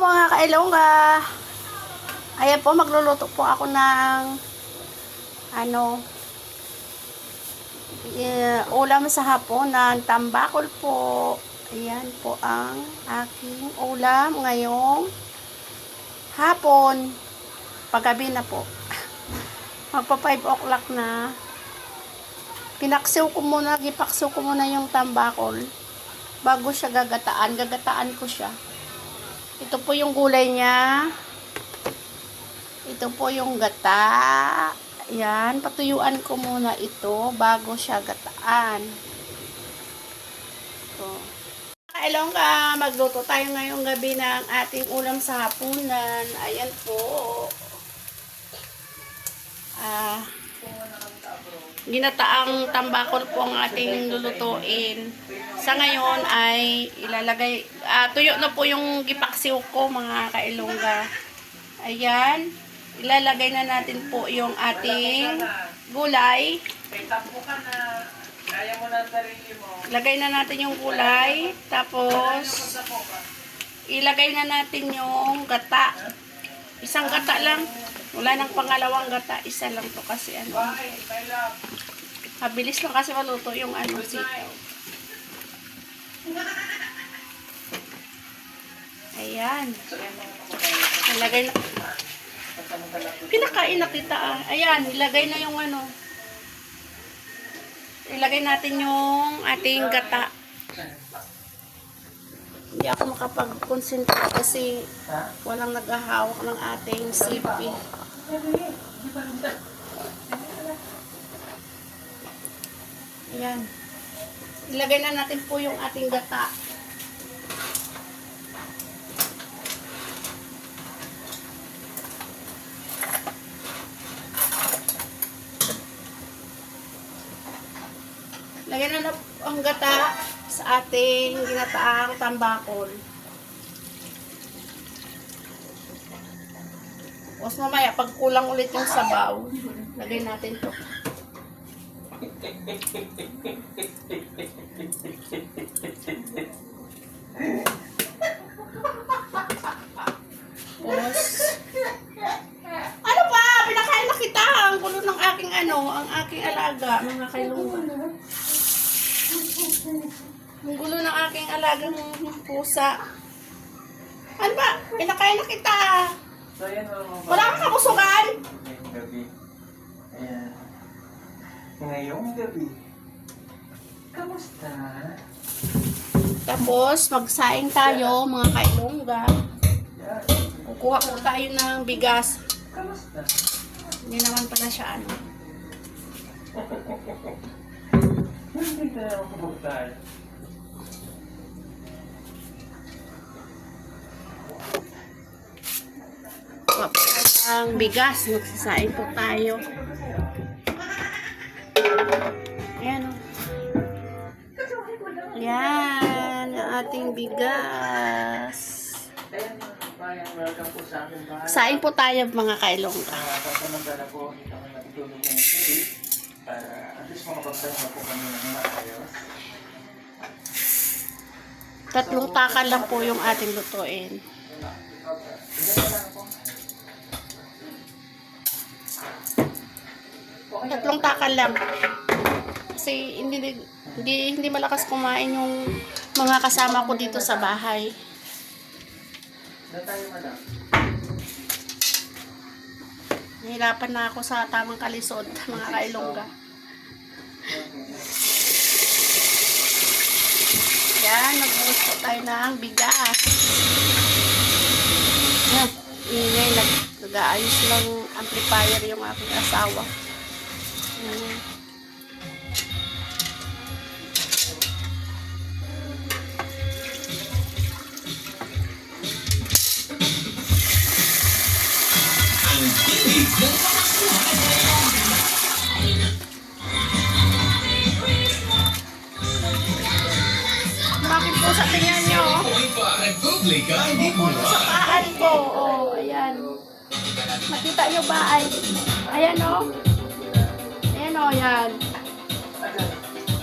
mga kailongga. Ayan po, magluluto po ako ng ulam sa hapon ng tambakol po. Ayan po ang aking ulam ngayong hapon. Paggabi na po. Magpa 5 o'clock na. Gipaksaw ko muna yung tambakol bago siya gagataan. Gagataan ko siya. Ito po yung gulay niya. Ito po yung gata. Ayan, patuyuan ko muna ito bago siya gataan. Ito. Kailongga, magluto tayo ngayong gabi ng ating ulam sa hapunan. Ayan po. Ginataang tambakol po ang ating lulutuin. Sa ngayon ay ilalagay, tuyo na po yung gipaksiw ko mga kailongga. Ayan, ilalagay na natin po yung ating gulay. Lagay na natin yung gulay. Tapos, ilagay na natin yung gata. Isang gata lang. Wala nang pangalawang gata. Isa lang to kasi mabilis lang kasi maluto yung sitaw. Ayan. Ilagay na. Pinakain na kita Ayan, ilagay na yung ilagay natin yung ating gata. Hindi ako makapag-concentrate kasi walang naghahawak ng ating sipi. Ayan. Ilagay na natin po yung ating gata. Lagyan na ang gata sa ating ginataang tambakol. Tapos mamaya, pag kulang ulit yung sabaw, lagyan natin to. Tapos, ano pa? Pinakain na kita. Ang gulo ng aking ang aking alaga, mga kailongga. Ang gulo ng aking alagang pusa. Ano ba? Pinakain na kita. So, yan, wala kang kabusugan? Ngayong gabi. Ayan. Ngayong gabi. Kamusta? Tapos, magsaing tayo, mga kailongga. Kukuha po tayo ng bigas. Kamusta? Hindi naman pala siya Hindi tayo makabugtay. Kukuha po tayo ng bigas. Magsasaing po tayo. Ayan o. Ayan, ang ating bigas. Welcome po sa aking bahay. Saing po tayo, mga kailongga. Kasamantala po, ito kami natutulog ng gabi para at least makapagpahinga po kami ng maayos. 3 takal lang po yung ating lutuin. 3 takal lang. Kasi hindi malakas kumain yung mga kasama ko dito sa bahay. Doon tayo madam. Nahirapan na ako sa tamang kalisod, mga kailongga. Yan, nagbuhos po tayo ng bigas. Yan, ingay, nag-aayos ng amplifier yung aking asawa. Bakit po sa tingnan nyo? Hindi po sa paan po. Oh, ayan. Makita nyo ba? Ayan o. Ayan o, yan.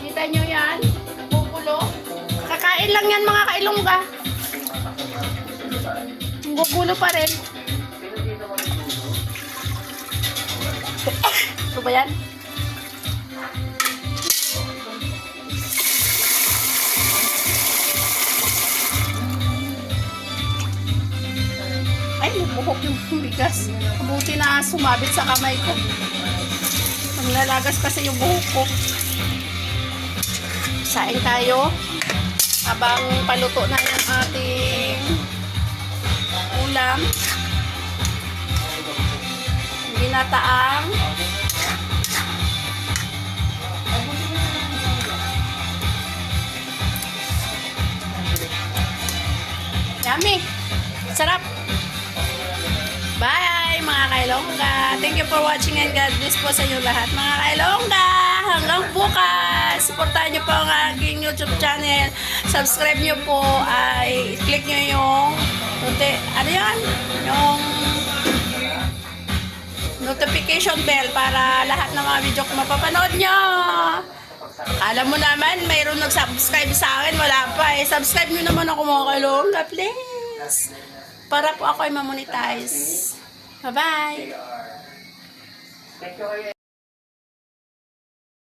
Kita nyo yan? Bubulo. Kakain lang yan mga kailongga. Gugulo pa rin. Ito ba yan? Ay, buhok yung bigas. Buti na sumabit sa kamay ko. Nalalagas kasi yung buhok ko. Sain tayo. Habang paluto na yung ating ulam. Ginataang yummy! Sarap! Bye mga kailongga! Thank you for watching and God bless po sa inyo lahat mga kailongga! Hanggang bukas! Supportahan nyo po ang aking YouTube channel. Subscribe nyo po ay click nyo yung ano yan? Yung notification bell para lahat ng mga video ko mapapanood nyo. Alam mo naman, mayroon nag-subscribe sa akin. Wala pa eh. Subscribe nyo naman ako mga kailongga, please. Para po ako ay mamonetize. Bye-bye. Thank you.